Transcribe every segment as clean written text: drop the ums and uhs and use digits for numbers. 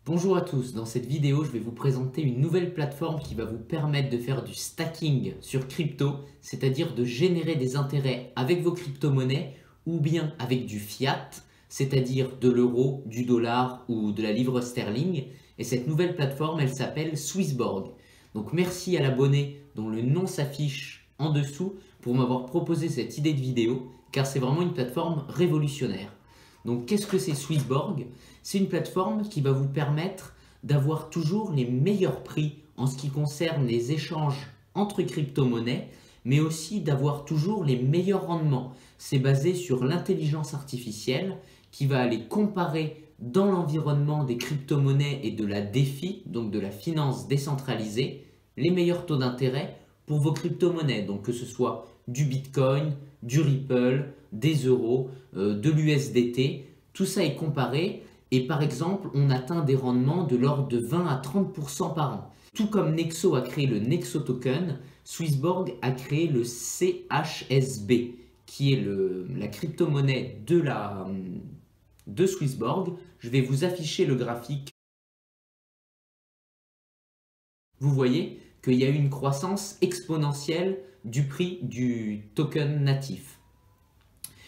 Bonjour à tous, dans cette vidéo je vais vous présenter une nouvelle plateforme qui va vous permettre de faire du stacking sur crypto, c'est-à-dire de générer des intérêts avec vos crypto-monnaies ou bien avec du fiat, c'est-à-dire de l'euro, du dollar ou de la livre sterling. Et cette nouvelle plateforme elle s'appelle Swissborg. Donc merci à l'abonné dont le nom s'affiche en dessous pour m'avoir proposé cette idée de vidéo car c'est vraiment une plateforme révolutionnaire. Donc qu'est-ce que c'est Swissborg? C'est une plateforme qui va vous permettre d'avoir toujours les meilleurs prix en ce qui concerne les échanges entre crypto-monnaies, mais aussi d'avoir toujours les meilleurs rendements. C'est basé sur l'intelligence artificielle qui va aller comparer dans l'environnement des crypto-monnaies et de la DeFi, donc de la finance décentralisée, les meilleurs taux d'intérêt pour vos crypto-monnaies. Donc que ce soit du Bitcoin, du Ripple, des euros, de l'USDT, tout ça est comparé et par exemple on atteint des rendements de l'ordre de 20 à 30% par an. Tout comme Nexo a créé le Nexo Token, Swissborg a créé le CHSB qui est la crypto-monnaie de Swissborg. Je vais vous afficher le graphique. Vous voyez qu'il y a eu une croissance exponentielle du prix du token natif.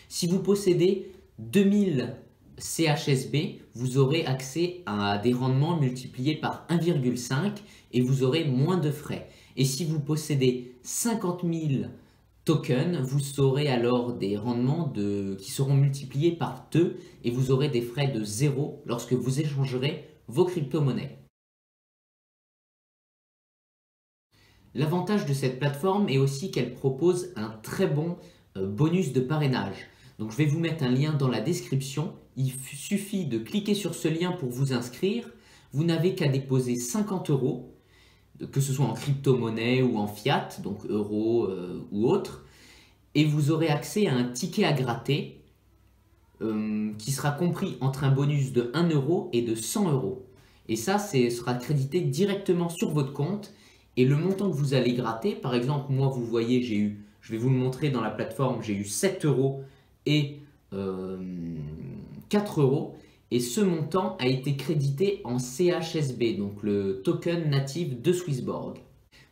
Si vous possédez 2000 CHSB, vous aurez accès à des rendements multipliés par 1,5 et vous aurez moins de frais. Et si vous possédez 50 000 tokens, vous aurez alors des rendements qui seront multipliés par 2 et vous aurez des frais de 0 lorsque vous échangerez vos crypto-monnaies. L'avantage de cette plateforme est aussi qu'elle propose un très bon bonus de parrainage. Donc je vais vous mettre un lien dans la description. Il suffit de cliquer sur ce lien pour vous inscrire. Vous n'avez qu'à déposer 50 euros, que ce soit en crypto-monnaie ou en fiat, donc euros ou autre. Et vous aurez accès à un ticket à gratter qui sera compris entre un bonus de 1 euro et de 100 euros. Et ça, sera crédité directement sur votre compte. Et le montant que vous allez gratter, par exemple, moi, vous voyez, je vais vous le montrer dans la plateforme, j'ai eu 7 euros et 4 euros. Et ce montant a été crédité en CHSB, donc le token natif de Swissborg.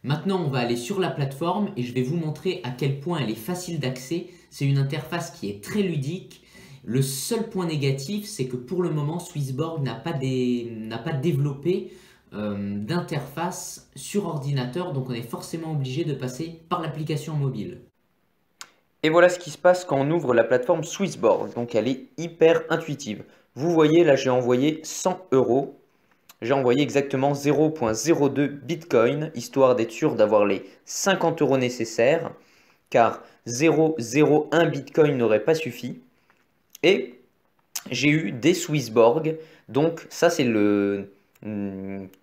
Maintenant, on va aller sur la plateforme et je vais vous montrer à quel point elle est facile d'accès. C'est une interface qui est très ludique. Le seul point négatif, c'est que pour le moment, Swissborg n'a pas développé d'interface sur ordinateur, donc on est forcément obligé de passer par l'application mobile. Et voilà ce qui se passe quand on ouvre la plateforme Swissborg. Donc elle est hyper intuitive. Vous voyez, là j'ai envoyé 100 euros. J'ai envoyé exactement 0,02 Bitcoin, histoire d'être sûr d'avoir les 50 euros nécessaires, car 0,01 Bitcoin n'aurait pas suffi. Et j'ai eu des Swissborg. Donc ça c'est le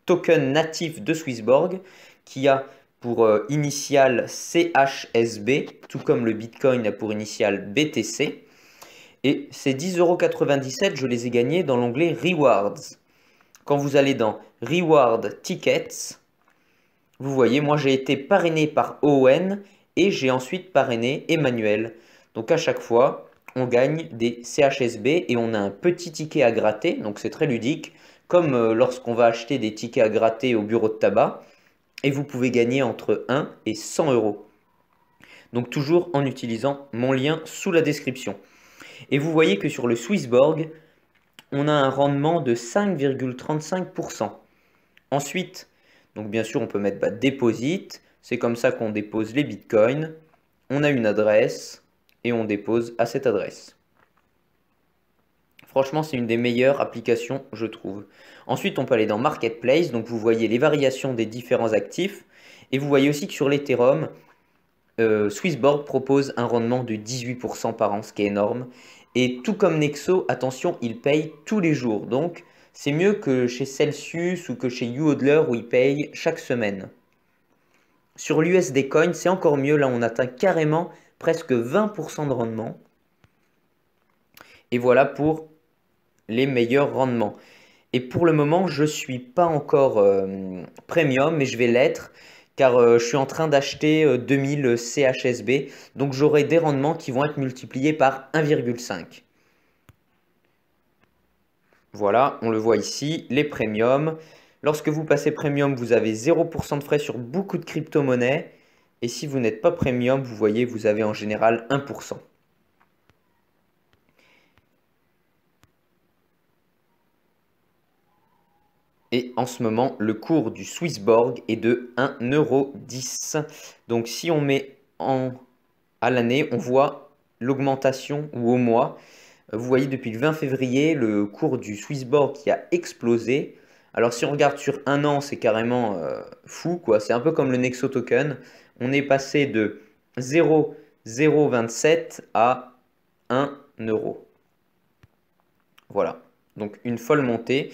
token natif de Swissborg qui a pour initiale CHSB, tout comme le Bitcoin a pour initiale BTC. Et ces 10,97 €, je les ai gagnés dans l'onglet Rewards. Quand vous allez dans Reward Tickets, vous voyez, moi j'ai été parrainé par Owen et j'ai ensuite parrainé Emmanuel. Donc à chaque fois, on gagne des CHSB et on a un petit ticket à gratter, donc c'est très ludique, comme lorsqu'on va acheter des tickets à gratter au bureau de tabac. Et vous pouvez gagner entre 1 et 100 euros. Donc toujours en utilisant mon lien sous la description. Et vous voyez que sur le Swissborg, on a un rendement de 5,35%. Ensuite, donc bien sûr on peut mettre Deposit, c'est comme ça qu'on dépose les bitcoins. On a une adresse et on dépose à cette adresse. Franchement, c'est une des meilleures applications, je trouve. Ensuite, on peut aller dans Marketplace. Donc, vous voyez les variations des différents actifs. Et vous voyez aussi que sur l'Ethereum, Swissborg propose un rendement de 18% par an, ce qui est énorme. Et tout comme Nexo, attention, il paye tous les jours. Donc, c'est mieux que chez Celsius ou que chez YouHodler où il paye chaque semaine. Sur l'USD Coin, c'est encore mieux. Là, on atteint carrément presque 20% de rendement. Et voilà pour les meilleurs rendements. Et pour le moment, je ne suis pas encore premium, mais je vais l'être car je suis en train d'acheter 2000 CHSB. Donc j'aurai des rendements qui vont être multipliés par 1,5. Voilà, on le voit ici, les premiums. Lorsque vous passez premium, vous avez 0% de frais sur beaucoup de crypto-monnaies. Et si vous n'êtes pas premium, vous voyez, vous avez en général 1%. Et en ce moment, le cours du Swissborg est de 1,10 €. Donc si on met à l'année, on voit l'augmentation ou au mois. Vous voyez, depuis le 20 février, le cours du Swissborg qui a explosé. Alors si on regarde sur un an, c'est carrément fou, quoi. C'est un peu comme le Nexo Token. On est passé de 0,027 à 1 euro. Voilà, donc une folle montée.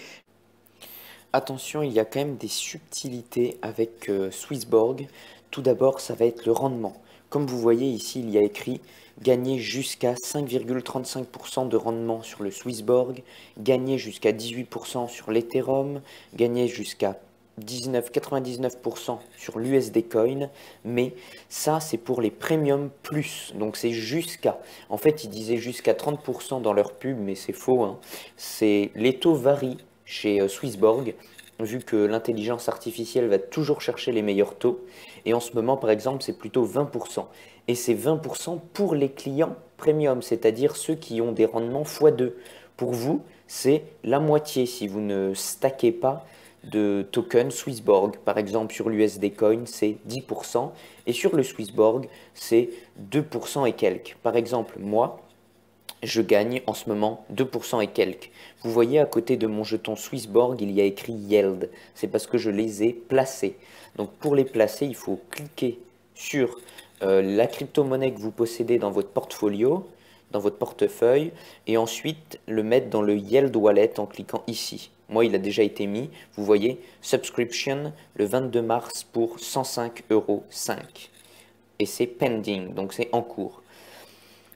Attention, il y a quand même des subtilités avec Swissborg. Tout d'abord, ça va être le rendement. Comme vous voyez ici, il y a écrit gagner jusqu'à 5,35% de rendement sur le Swissborg, gagner jusqu'à 18% sur l'Ethereum, gagner jusqu'à 99% sur l'USD Coin, mais ça c'est pour les premium plus, donc c'est jusqu'à, en fait ils disaient jusqu'à 30% dans leur pub, mais c'est faux, hein. Les taux varient chez Swissborg, vu que l'intelligence artificielle va toujours chercher les meilleurs taux. Et en ce moment, par exemple, c'est plutôt 20%. Et c'est 20% pour les clients premium, c'est-à-dire ceux qui ont des rendements x2. Pour vous, c'est la moitié si vous ne stackez pas de tokens Swissborg. Par exemple, sur l'USD Coin, c'est 10%. Et sur le Swissborg, c'est 2% et quelques. Par exemple, moi, je gagne en ce moment 2% et quelques. Vous voyez à côté de mon jeton Swissborg, il y a écrit Yield. C'est parce que je les ai placés. Donc pour les placer, il faut cliquer sur la crypto-monnaie que vous possédez dans votre portfolio, dans votre portefeuille, et ensuite le mettre dans le Yield Wallet en cliquant ici. Moi, il a déjà été mis. Vous voyez, Subscription le 22 mars pour 105,05 €. Et c'est pending, donc c'est en cours.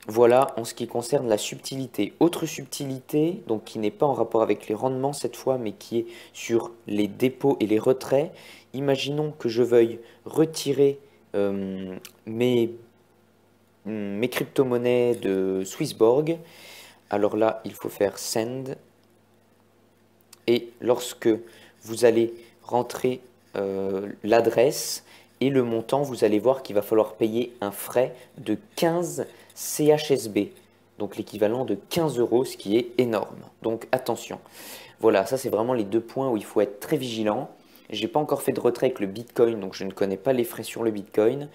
Voilà en ce qui concerne la subtilité. Autre subtilité, donc qui n'est pas en rapport avec les rendements cette fois, mais qui est sur les dépôts et les retraits. Imaginons que je veuille retirer mes crypto-monnaies de Swissborg. Alors là, il faut faire Send. Et lorsque vous allez rentrer l'adresse et le montant, vous allez voir qu'il va falloir payer un frais de 15 CHSB, donc l'équivalent de 15 €, ce qui est énorme. Donc attention. Voilà, ça c'est vraiment les deux points où il faut être très vigilant. J'ai pas encore fait de retrait avec le Bitcoin, donc je ne connais pas les frais sur le Bitcoin.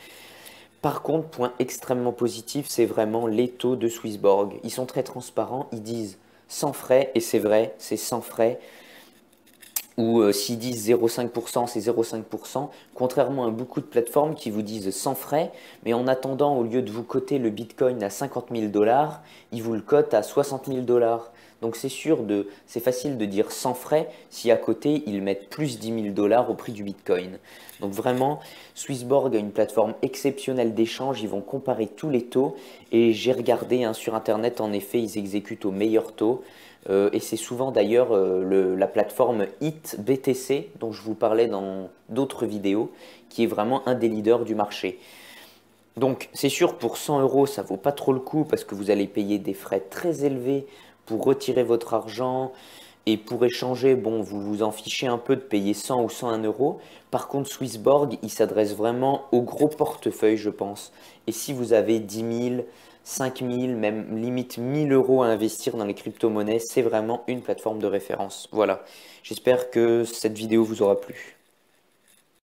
Par contre, point extrêmement positif, c'est vraiment les taux de Swissborg. Ils sont très transparents, ils disent sans frais, et c'est vrai, c'est sans frais. Ou s'ils disent 0,5%, c'est 0,5%, contrairement à beaucoup de plateformes qui vous disent sans frais, mais en attendant, au lieu de vous coter le Bitcoin à 50 000 $, ils vous le cotent à 60 000 $. Donc c'est facile de dire sans frais si à côté ils mettent plus 10 000 $ au prix du Bitcoin. Donc vraiment, Swissborg a une plateforme exceptionnelle d'échange, ils vont comparer tous les taux et j'ai regardé hein, sur internet, en effet, ils exécutent au meilleur taux. Et c'est souvent d'ailleurs la plateforme HitBTC dont je vous parlais dans d'autres vidéos, qui est vraiment un des leaders du marché. Donc c'est sûr, pour 100 € ça vaut pas trop le coup parce que vous allez payer des frais très élevés pour retirer votre argent et pour échanger, bon, vous vous en fichez un peu de payer 100 ou 101 €. Par contre, Swissborg, il s'adresse vraiment au gros portefeuille, je pense. Et si vous avez 10 000, 5 000, même limite 1 000 € à investir dans les crypto-monnaies, c'est vraiment une plateforme de référence. Voilà, j'espère que cette vidéo vous aura plu.